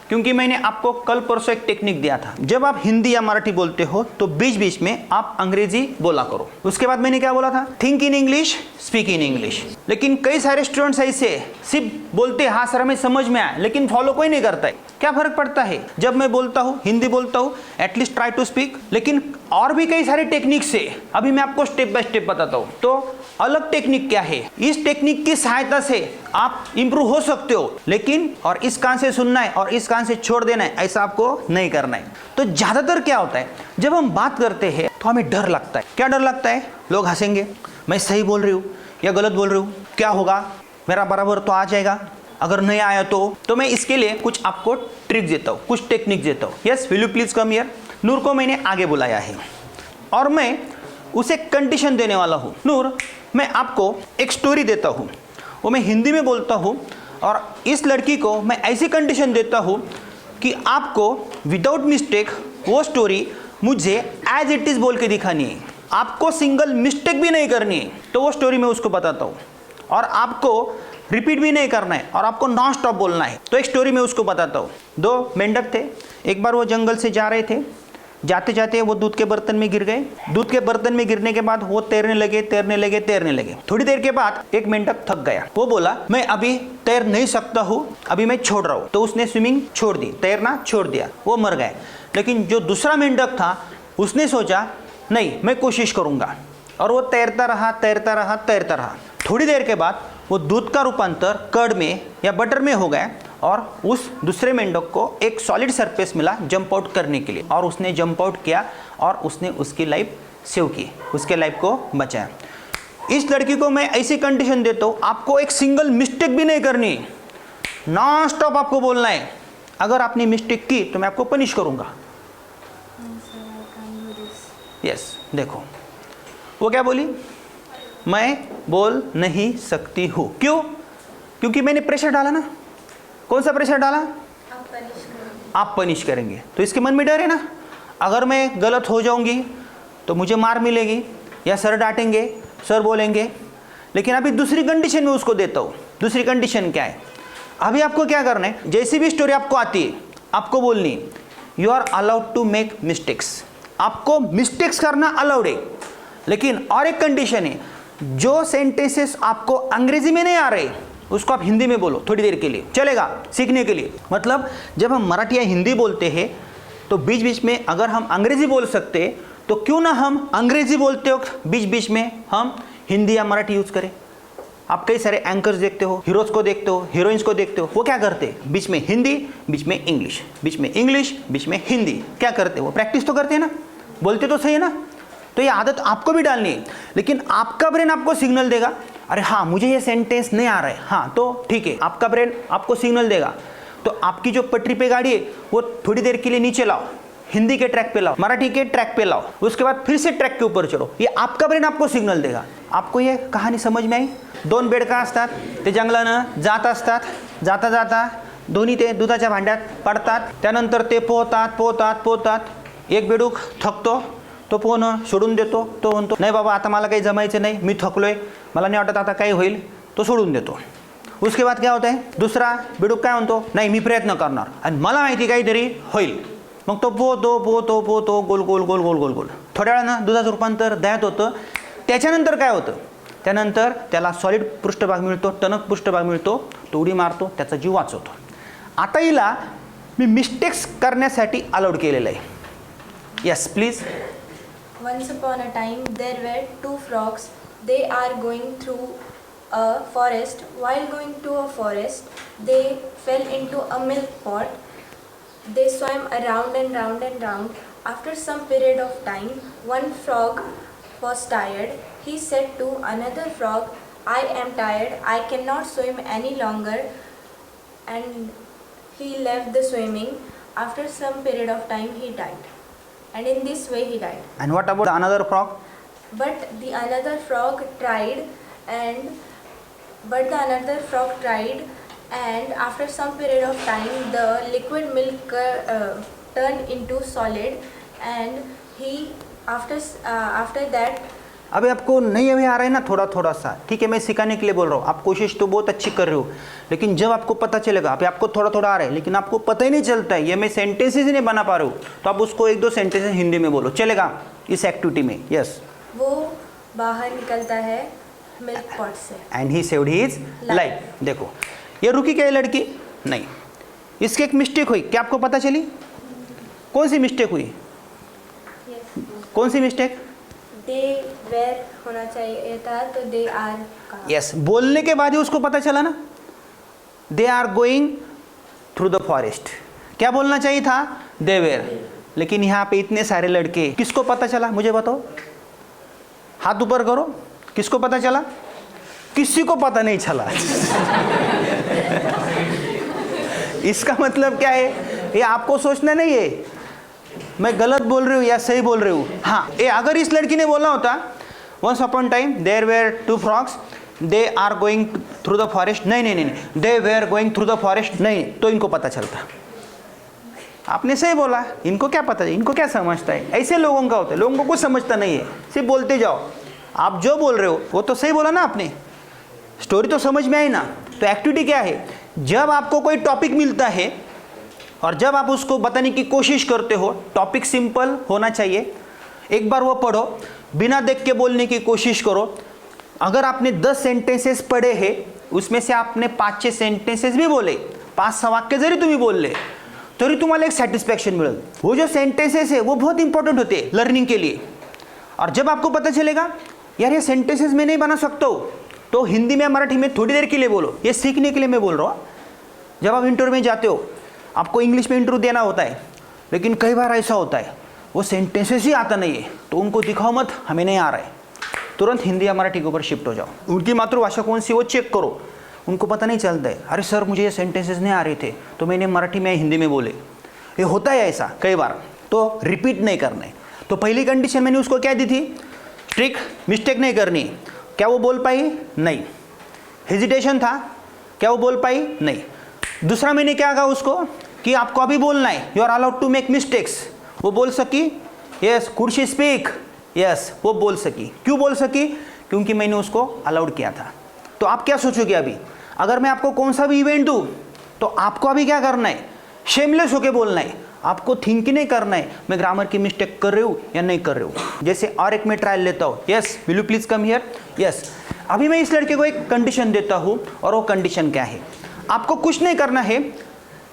क्योंकि मैंने आपको कल परसों एक टेक्निक दिया था, जब आप हिंदी या मराठी बोलते हो तो बीच बीच में आप अंग्रेजी बोला करो। उसके बाद मैंने क्या बोला था, think in English, speak in English. लेकिन कई सारे स्टूडेंट्स ऐसे सिर्फ बोलते हाँ सर हमें समझ में आया, लेकिन फॉलो कोई नहीं करता है। क्या फर्क पड़ता है, जब मैं बोलता हूँ हिंदी बोलता हूँ, एटलीस्ट ट्राई टू स्पीक। लेकिन और भी कई सारे टेक्निक्स है, अभी मैं आपको स्टेप बाय स्टेप बताता हूँ। तो अलग टेक्निक क्या है, इस टेक्निक की सहायता से आप इंप्रूव हो सकते हो, लेकिन और इस कान से सुनना है और इस कान से छोड़ देना है, ऐसा आपको नहीं करना है। तो ज्यादातर क्या होता है, जब हम बात करते हैं तो हमें डर लगता है। क्या डर लगता है, लोग हंसेंगे, मैं सही बोल रही हूँ या गलत बोल रही हूँ, क्या होगा, मेरा बराबर तो आ जाएगा, अगर नहीं आया तो मैं इसके लिए कुछ आपको ट्रिक देता हूँ, कुछ टेक्निक देता हूँ। Yes, will you please come here. Noor को मैंने आगे बुलाया है और मैं उसे कंडीशन देने वाला हूँ। नूर, मैं आपको एक स्टोरी देता हूँ, वो मैं हिंदी में बोलता हूँ और इस लड़की को मैं ऐसी कंडीशन देता हूँ कि आपको विदाउट मिस्टेक वो स्टोरी मुझे एज इट इज़ बोल के दिखानी है, आपको सिंगल मिस्टेक भी नहीं करनी है। तो वो स्टोरी मैं उसको बताता हूँ और आपको रिपीट भी नहीं करना है और आपको नॉन स्टॉप बोलना है। तो एक स्टोरी मैं उसको बताता हूँ। दो मेंढक थे, एक बार वो जंगल से जा रहे थे, जाते जाते वो दूध के बर्तन में गिर गए। दूध के बर्तन में गिरने के बाद वो तैरने लगे। थोड़ी देर के बाद एक मेंढक थक गया, वो बोला मैं अभी तैर नहीं सकता हूँ, अभी मैं छोड़ रहा हूँ। तो उसने स्विमिंग छोड़ दी, तैरना छोड़ दिया, वो मर गए। लेकिन जो दूसरा मेंढक था उसने सोचा नहीं मैं कोशिश करूँगा, और वो तैरता रहा। थोड़ी देर के बाद वो दूध का रूपांतर कर्ड में या बटर में हो गया और उस दूसरे मेंढक को एक सॉलिड सरफेस मिला जंप आउट करने के लिए, और उसने जंप आउट किया और उसने उसकी लाइफ सेव की, उसके लाइफ को बचाया। इस लड़की को मैं ऐसी कंडीशन देता हूँ, आपको एक सिंगल मिस्टेक भी नहीं करनी, नॉन स्टॉप आपको बोलना है। अगर आपने मिस्टेक की तो मैं आपको पनिश करूँगा। यस, देखो वो क्या बोली, मैं बोल नहीं सकती हूँ। क्यों? क्योंकि मैंने प्रेशर डाला ना। कौन सा प्रेशर डाला? आप पनिश करेंगे। तो इसके मन में डर है ना, अगर मैं गलत हो जाऊंगी तो मुझे मार मिलेगी या सर डांटेंगे, सर बोलेंगे। लेकिन अभी दूसरी कंडीशन में उसको देता हूँ। दूसरी कंडीशन क्या है, अभी आपको क्या करना है, जैसी भी स्टोरी आपको आती है आपको बोलनी, you are allowed to make mistakes. आपको मिस्टेक्स करना अलाउड है, लेकिन और एक कंडीशन है, जो सेंटेंसेस आपको अंग्रेजी में नहीं आ रहे उसको आप हिंदी में बोलो थोड़ी देर के लिए, चलेगा, सीखने के लिए। मतलब जब हम मराठी या हिंदी बोलते हैं तो बीच बीच में अगर हम अंग्रेजी बोल सकते हैं तो क्यों ना हम अंग्रेजी बोलते हो बीच बीच में हम हिंदी या मराठी यूज करें। आप कई सारे एंकर्स देखते हो, हीरोज को देखते हो, हीरोइंस को देखते हो, वो क्या करते हैं, बीच में हिंदी, बीच में इंग्लिश, बीच में इंग्लिश, बीच में हिंदी। क्या करते हैं, वो प्रैक्टिस तो करते हैं ना, बोलते तो सही है ना। तो ये आदत आपको भी डालनी है, लेकिन आपका ब्रेन आपको सिग्नल देगा, अरे हाँ मुझे ये सेंटेंस नहीं आ रहा है, हाँ तो ठीक है, आपका ब्रेन आपको सिग्नल देगा। तो आपकी जो पटरी पे गाड़ी है वो थोड़ी देर के लिए नीचे लाओ, हिंदी के ट्रैक पे लाओ, मराठी के ट्रैक पे लाओ, उसके बाद फिर से ट्रैक के ऊपर चढ़ो। ये आपका ब्रेन आपको सिग्नल देगा। आपको ये कहानी समझ में आई? दोन बेडका असतात, ते जंगलानं जात असतात, जाता जाता दोन्ही ते दुधाच्या भांड्यात पडतात, त्यानंतर ते पोहतात, एक बेडूक थकतो, तो पोहणं सोडून देतो, तो म्हणतो नाही बाबा आता मला काही जमायचं नाही, मी थकलोय, मला नाही वाटत आता काही होईल, तो सोडून देतो। उसके बाद क्या होता है, दूसरा बेडूक काय म्हणतो, नाही मी प्रयत्न करणार आणि मला माहिती काहीतरी होईल, मग तो पोहतो गोल गोल थोड्या वेळानं दुधाचं रूपांतर दह्यात होतं। त्याच्यानंतर काय होतं, त्यानंतर त्याला सॉलिड पृष्ठभाग मिळतो, टणक पृष्ठभाग मिळतो, तो उडी मारतो, त्याचा जीव वाचवतो। आता हिला मी मिस्टेक्स करण्यासाठी अलाउड केलेलं आहे। Yes please. Once upon a time, there were two frogs. They are going through a forest. While going to a forest, they fell into a milk pot. They swam around and round and round. After some period of time, one frog was tired. He said to another frog, I am tired. I cannot swim any longer. And he left the swimming. After some period of time, he died. And in this way he died. And what about the another frog? But the another frog tried, and after some period of time, the liquid milk turned into solid, and he after that अभी आपको नहीं अभी आ रहा है ना थोड़ा थोड़ा सा, ठीक है, मैं सिखाने के लिए बोल रहा हूँ, आप कोशिश तो बहुत अच्छी कर रहे हो, लेकिन जब आपको पता चलेगा, अभी आपको थोड़ा थोड़ा आ रहा है लेकिन आपको पता ही नहीं चलता है, ये मैं सेंटेंसेस ही नहीं बना पा रहे हो, तो आप उसको 1-2 सेंटेंसेस हिंदी में बोलो, चलेगा इस एक्टिविटी में? यस। वो बाहर निकलता है मिल्क पॉट से। And he saved his life. देखो ये रुकी क्या, ये लड़की नहीं, इसकी एक मिस्टेक हुई, क्या आपको पता चली? कौन सी मिस्टेक हुई? कौन सी मिस्टेक? दे वेर होना चाहिए था तो दे आर का। यस, बोलने के बाद ही उसको पता चला ना, they are going through the forest, क्या बोलना चाहिए था? They were. लेकिन यहाँ पे इतने सारे लड़के, किसको पता चला मुझे बताओ, हाथ ऊपर करो, किसको पता चला? किसी को पता नहीं चला। इसका मतलब क्या है, ये आपको सोचना नहीं है मैं गलत बोल रही हूँ या सही बोल रही हूँ। हाँ, ये अगर इस लड़की ने बोला होता once upon time there were 2 frogs they are going through the forest, नहीं, they were going through the forest, नहीं, तो इनको पता चलता। आपने सही बोला, इनको क्या पता है, इनको क्या समझता है, ऐसे लोगों का होता है, लोगों को कुछ समझता नहीं है, सिर्फ बोलते जाओ। आप जो बोल रहे हो वो तो सही बोला ना आपने, स्टोरी तो समझ में आई ना। तो एक्टिविटी क्या है, जब आपको कोई टॉपिक मिलता है और जब आप उसको बताने की कोशिश करते हो, टॉपिक सिंपल होना चाहिए, एक बार वो पढ़ो, बिना देख के बोलने की कोशिश करो। अगर आपने 10 सेंटेंसेस पढ़े हैं उसमें से आपने 5-6 सेंटेंसेस भी बोले, 5-6 वाक्य जरी तुम्ही बोलले तरी तुम्हाला एक सैटिस्फैक्शन मिळेल। वो जो सेंटेंसेस है वो बहुत इंपॉर्टेंट होते हैं लर्निंग के लिए। और जब आपको पता चलेगा यार ये सेंटेंसेस मैं नहीं बना सकता हूँ, तो हिंदी में मराठी में थोड़ी देर के लिए बोलो, ये सीखने के लिए मैं बोल रहा हूँ। जब आप इंटरव्यू में जाते हो, आपको इंग्लिश में इंटरव्यू देना होता है, लेकिन कई बार ऐसा होता है वो सेंटेंसेस ही आता नहीं है, तो उनको दिखाओ मत हमें नहीं आ रहा है, तुरंत हिंदी या मराठी के ऊपर शिफ्ट हो जाओ। उनकी मातृभाषा कौन सी वो चेक करो, उनको पता नहीं चलता है, अरे सर मुझे ये सेंटेंसेस नहीं आ रहे थे तो मैंने मराठी में हिंदी में बोले, ये होता है ऐसा कई बार, तो रिपीट नहीं करना है। तो पहली कंडीशन मैंने उसको क्या दी थी, स्ट्रिक्ट, मिस्टेक नहीं करनी। क्या वो बोल पाई? नहीं। हेजिटेशन था, क्या वो बोल पाई? नहीं। दूसरा मैंने क्या कहा उसको कि आपको अभी बोलना है, you are allowed to make mistakes, वो बोल सकी, यस। कुर्सी स्पीक, यस, वो बोल सकी। क्यों बोल सकी? क्योंकि मैंने उसको अलाउड किया था। तो आप क्या सोचोगे अभी, अगर मैं आपको कौन सा भी इवेंट दूँ तो आपको अभी क्या करना है, शेमलेस होके बोलना है, आपको थिंक नहीं करना है मैं ग्रामर की मिस्टेक कर रही हूँ या नहीं कर रही हूँ। जैसे और एक मैं ट्रायल लेता हूँ, yes, will you please come here, yes. अभी मैं इस लड़के को एक कंडीशन देता हूँ, और वो कंडीशन क्या है, आपको कुछ नहीं करना है,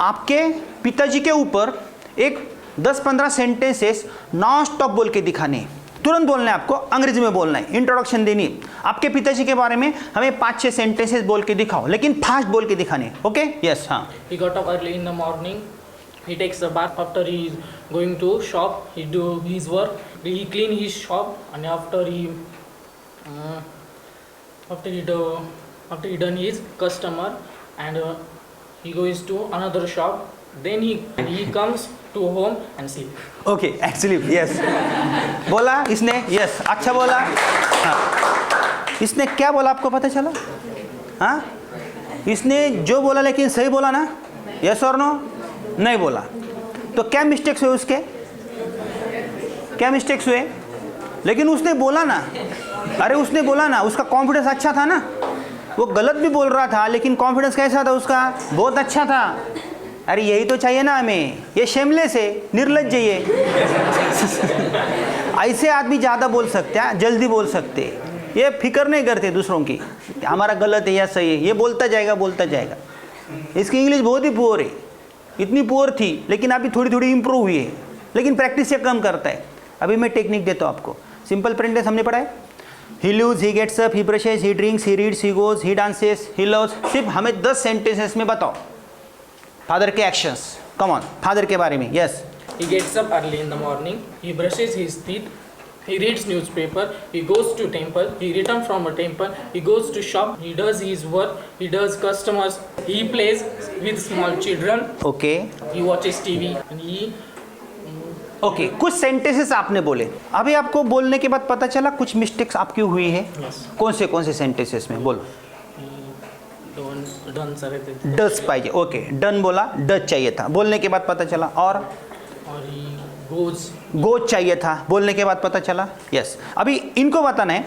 आपके पिताजी के ऊपर एक 10-15 सेंटेंसेस नॉन स्टॉप बोल के दिखाने हैं, तुरंत बोलना है आपको, अंग्रेजी में बोलना है, इंट्रोडक्शन देनी है। आपके पिताजी के बारे में हमें 5-6 सेंटेंसेस बोल के दिखाओ, लेकिन फास्ट बोल के दिखाने, ओके? यस। हाँ। He got up early in the morning. He takes a bath after he is going to shop. He do his work. He clean his shop, and after he done his customer, and he goes to another shop. Then he comes to home and sleep. Okay, actually yes बोला इसने, yes, अच्छा बोला। हाँ, इसने क्या बोला आपको पता चला? हाँ, इसने जो बोला लेकिन सही बोला ना, यस और नो? नहीं बोला। तो क्या मिस्टेक्स हुए उसके, क्या मिस्टेक्स हुए? लेकिन उसने बोला ना, अरे उसने बोला ना, उसका कॉन्फिडेंस अच्छा था ना, वो गलत भी बोल रहा था लेकिन कॉन्फिडेंस कैसा था उसका, बहुत अच्छा था। अरे यही तो चाहिए ना हमें, ये शेमलेस है, निर्लज्ज है ये। ऐसे आदमी ज़्यादा बोल सकते हैं, जल्दी बोल सकते, ये फिक्र नहीं करते दूसरों की, हमारा गलत है या सही है, ये बोलता जाएगा बोलता जाएगा। इसकी इंग्लिश बहुत ही पुअर है, इतनी पुअर थी लेकिन अभी थोड़ी थोड़ी इंप्रूव हुई है, लेकिन प्रैक्टिस से कम करता है। अभी मैं टेक्निक देता हूँ आपको, सिंपल प्रेजेंटेंस हमने पढ़ा है, he lives, he gets up, he brushes, he drinks, he reads, he goes, he dances, he loves. सिर्फ हमें 10 सेंटेंसेस में बताओ फादर के एक्शंस, कम ऑन, फादर के बारे में, yes. He gets up early in the morning. He brushes his teeth. He reads newspaper. He goes to temple. He returns from a temple. He goes to shop. He does his work. He does customers. He plays with small children. Okay He watches TV. And he okay, कुछ sentences आपने बोले, अभी आपको बोलने के बाद पता चला कुछ मिस्टेक्स आपकी हुई है। Yes. कौन से सेंटेंसेस में बोलो? done सारे थे। डस पाइए, ओके, डन बोला, डच चाहिए था, बोलने के बाद पता चला। और और he goes. चाहिए था, बोलने के बाद पता चला। यस, अभी इनको बताना है,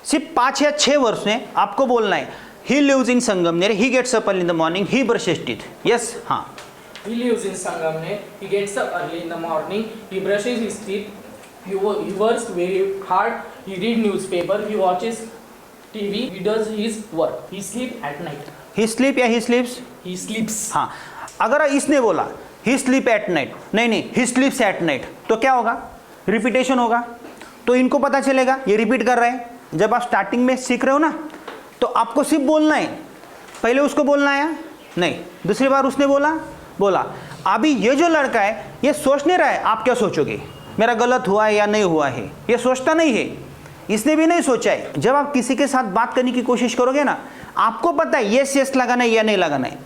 सिर्फ 5 या 6 वर्ष में आपको बोलना है he lives in Sangamner, he gets up early in the morning, he brushes teeth. Yes, हाँ, He lives in Sangamner. He gets up early in the morning. He brushes his teeth. He works very hard. He reads newspaper. He watches TV. He does his work. He sleeps at night. He sleep या ही स्लीप्स, He sleeps. हाँ। अगर इसने बोला ही sleep at night, नहीं, ही स्लीप्स at night, तो क्या होगा? Repetition होगा, तो इनको पता चलेगा ये रिपीट कर रहा है। जब आप स्टार्टिंग में सीख रहे हो ना, तो आपको सिर्फ बोलना है, पहले उसको बोलना है नहीं, दूसरी बार उसने बोला। अभी ये जो लड़का है ये सोच नहीं रहा है आप क्या सोचोगे, मेरा गलत हुआ है या नहीं हुआ है, ये सोचता नहीं है, इसने भी नहीं सोचा है। जब आप किसी के साथ बात करने की कोशिश करोगे ना, आपको पता है यस लगाना है या नहीं लगाना है।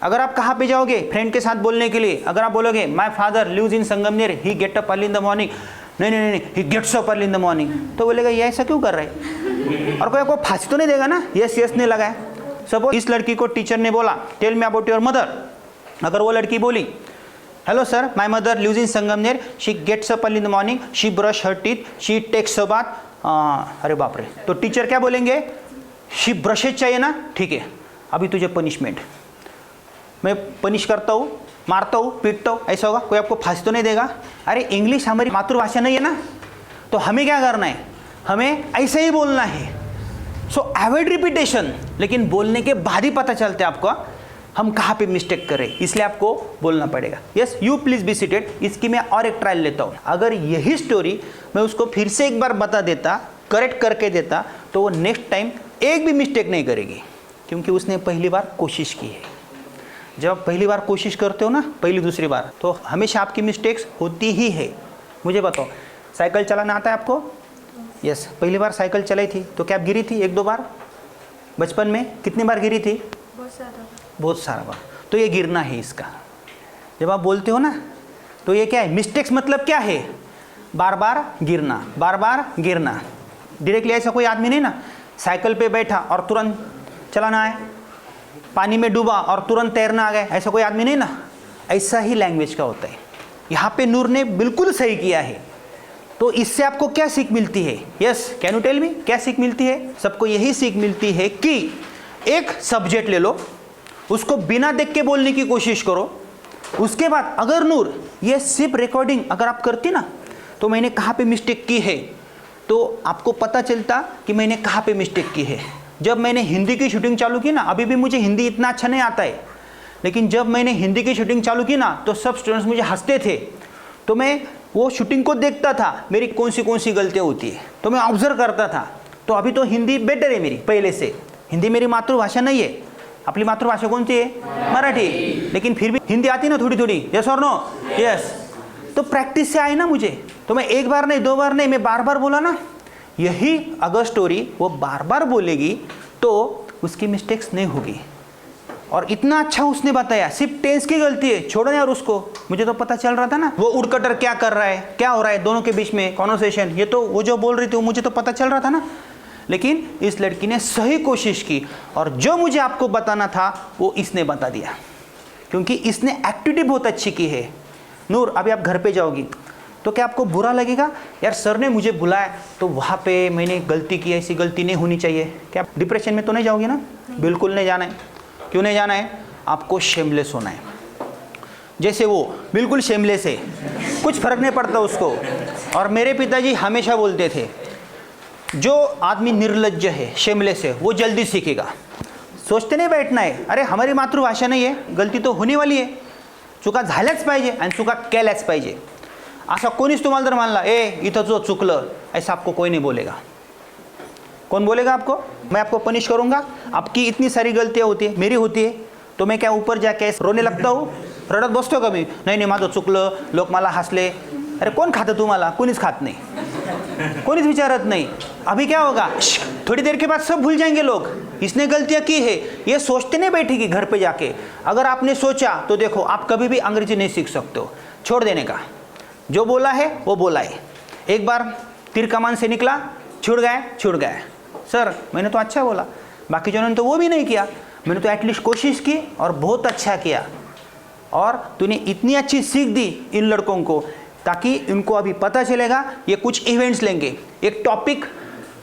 अगर आप कहाँ पे जाओगे फ्रेंड के साथ बोलने के लिए, अगर आप बोलोगे my father lives in Sangamner, he get up early in the morning, नहीं, he gets up early in the morning, तो बोलेगा ये ऐसा क्यों कर रहा है, और कोई आपको फांसी तो नहीं देगा ना, यस नहीं लगाए। सपोज इस लड़की को टीचर ने बोला tell me about your mother, अगर वो लड़की बोली hello sir my mother lives in Sangamner, she gets up early in the morning, she brush her teeth, she takes a bath, अरे बाप रे, तो टीचर क्या बोलेंगे, शी ब्रशेज चाहिए ना, ठीक है अभी तुझे पनिशमेंट, मैं पनिश करता हूँ, मारता हूँ, पीटता हूँ, ऐसा होगा, कोई आपको फांसी तो नहीं देगा। अरे इंग्लिश हमारी मातृभाषा नहीं है ना, तो हमें क्या करना है, हमें ऐसे ही बोलना है। सो अवॉइड रिपीटेशन, लेकिन बोलने के बाद ही पता चलता है आपको हम कहाँ पे मिस्टेक करें, इसलिए आपको बोलना पड़ेगा। Yes, you please be seated. इसकी मैं और एक ट्रायल लेता हूँ। अगर यही स्टोरी मैं उसको फिर से एक बार बता देता, करेक्ट करके देता, तो वो नेक्स्ट टाइम एक भी मिस्टेक नहीं करेगी, क्योंकि उसने पहली बार कोशिश की है। जब आप पहली बार कोशिश करते हो ना, पहली दूसरी बार, तो हमेशा आपकी मिस्टेक्स होती ही है। मुझे बताओ, साइकिल चलाना आता है आपको? यस, पहली बार साइकिल चलाई थी तो क्या आप गिरी थी 1-2 बार? बचपन में कितनी बार गिरी थी? बहुत सारा बार। तो ये गिरना है इसका। जब आप बोलते हो ना, तो ये क्या है, मिस्टेक्स मतलब क्या है, बार बार गिरना, बार बार गिरना। डायरेक्टली ऐसा कोई आदमी नहीं ना, साइकिल पे बैठा और तुरंत चलाना है, पानी में डूबा और तुरंत तैरना आ गया, ऐसा कोई आदमी नहीं ना। ऐसा ही लैंग्वेज का होता है। यहाँ पे नूर ने बिल्कुल सही किया है। तो इससे आपको क्या सीख मिलती है? Yes, can you tell me, क्या सीख मिलती है? सबको यही सीख मिलती है कि एक सब्जेक्ट ले लो, उसको बिना देख के बोलने की कोशिश करो। उसके बाद अगर नूर ये सिर्फ रिकॉर्डिंग अगर आप करती ना, तो मैंने कहाँ पे मिस्टेक की है, तो आपको पता चलता कि मैंने कहाँ पे मिस्टेक की है। जब मैंने हिंदी की शूटिंग चालू की ना, अभी भी मुझे हिंदी इतना अच्छा नहीं आता है, लेकिन जब मैंने हिंदी की शूटिंग चालू की ना, तो सब स्टूडेंट्स मुझे हंसते थे। तो मैं वो शूटिंग को देखता था, मेरी कौन सी गलतियाँ होती है, तो मैं ऑब्जर्व करता था। तो अभी तो हिंदी बेटर है मेरी पहले से। हिंदी मेरी मातृभाषा नहीं है। अपनी मातृभाषा कौन सी है? मराठी। लेकिन फिर भी हिंदी आती ना थोड़ी थोड़ी, यस और नो? यस। तो प्रैक्टिस से आई ना मुझे। तो मैं एक बार नहीं, 2 बार नहीं, मैं बार बार बोला ना। यही अगर स्टोरी वो बार बार बोलेगी तो उसकी मिस्टेक्स नहीं होगी। और इतना अच्छा उसने बताया, सिर्फ टेंस की गलती है, छोड़ो यार उसको। मुझे तो पता चल रहा था ना वो वुडकटर क्या कर रहा है, क्या हो रहा है दोनों के बीच में कॉन्वर्सेशन, ये तो वो जो बोल रही थी वो मुझे तो पता चल रहा था ना। लेकिन इस लड़की ने सही कोशिश की, और जो मुझे आपको बताना था वो इसने बता दिया, क्योंकि इसने एक्टिविटी बहुत अच्छी की है। नूर, अभी आप घर पे जाओगी तो क्या आपको बुरा लगेगा, यार सर ने मुझे बुलाया तो वहाँ पे मैंने गलती की, ऐसी गलती नहीं होनी चाहिए? क्या आप डिप्रेशन में तो नहीं जाओगी ना? बिल्कुल नहीं जाना है। क्यों नहीं जाना है? आपको शेमलेस होना है। जैसे वो बिल्कुल शेमलेस है, कुछ फर्क नहीं पड़ता उसको। और मेरे पिताजी हमेशा बोलते थे, जो आदमी निर्लज्ज है, शेमलेस है, वो जल्दी सीखेगा। सोचते नहीं बैठना है, अरे हमारी मातृभाषा नहीं आहे, गलती तो होने वाली आहे, चुका झाल्याच पाहिजे आणि चुका केल्याच पाहिजे। असा कोणीच तुम्हाला जर मानला इथं जो चुकलं, ऐसा आपको कोई नहीं बोलेगा। कौन बोलेगा आपको? मैं आपको पनिश करूंगा, आपकी इतनी सारी गलतियां होती है, मेरी होती है, तो मैं क्या ऊपर जाके रोने लगता हूँ, रडत बसतो का मी? नाही माझं चुकलं, लोक मला हसले। अरे कोण खातं तुम्हाला? कोणीच खात नाही, कोणीच विचारत नहीं। अभी क्या होगा, थोड़ी देर के बाद सब भूल जाएंगे लोग, इसने गलतियां की है, ये सोचते नहीं बैठेगी घर पे जाके। अगर आपने सोचा तो देखो, आप कभी भी अंग्रेजी नहीं सीख सकते हो। छोड़ देने का, जो बोला है वो बोला है। एक बार तीर कमान से निकला, छुड़ गया। सर मैंने तो अच्छा बोला, बाकी जनों ने तो वो भी नहीं किया, मैंने तो एटलीस्ट कोशिश की और बहुत अच्छा किया। और तूने इतनी अच्छी सीख दी इन लड़कों को ताकि इनको अभी पता चलेगा। ये कुछ इवेंट्स लेंगे, एक टॉपिक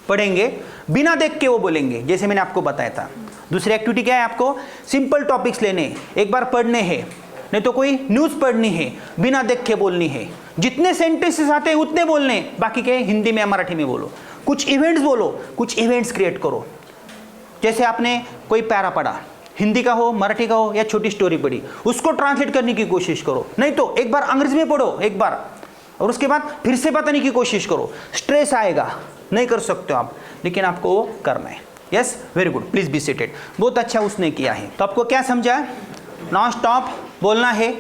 पढ़ेंगे, बिना देख के वो बोलेंगे, जैसे मैंने आपको बताया था। दूसरी एक्टिविटी क्या है, आपको सिंपल टॉपिक्स लेने, एक बार पढ़ने हैं, नहीं तो कोई न्यूज़ पढ़नी है, बिना देख के बोलनी है। जितने सेंटेंसेस आते हैं उतने बोलने, बाकी के हिंदी में या मराठी में बोलो। कुछ इवेंट्स बोलो, कुछ इवेंट्स क्रिएट करो। जैसे आपने कोई पैरा पढ़ा, हिंदी का हो, मराठी का हो, या छोटी स्टोरी पढ़ी, उसको ट्रांसलेट करने की कोशिश करो। नहीं तो एक बार अंग्रेजी में पढ़ो एक बार, और उसके बाद फिर से बताने की कोशिश करो। स्ट्रेस आएगा, नहीं कर सकते हो आप, लेकिन आपको वो करना है। Yes, very good, please be seated. बहुत अच्छा उसने किया है। तो आपको क्या समझा? नॉन स्टॉप बोलना है,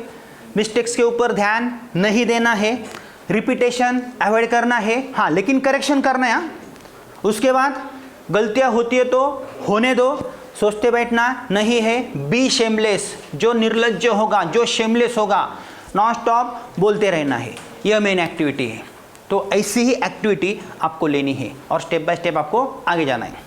मिस्टेक्स के ऊपर ध्यान नहीं देना है, रिपीटेशन अवॉइड करना है, हाँ लेकिन करेक्शन करना है। उसके बाद गलतियां होती है तो होने दो, सोचते बैठना नहीं है। बी शेमलेस, जो निर्लज्ज होगा, जो शेमलेस होगा, नॉन स्टॉप बोलते रहना है। यह मेन एक्टिविटी है। तो ऐसी ही एक्टिविटी आपको लेनी है और स्टेप बाय स्टेप आपको आगे जाना है।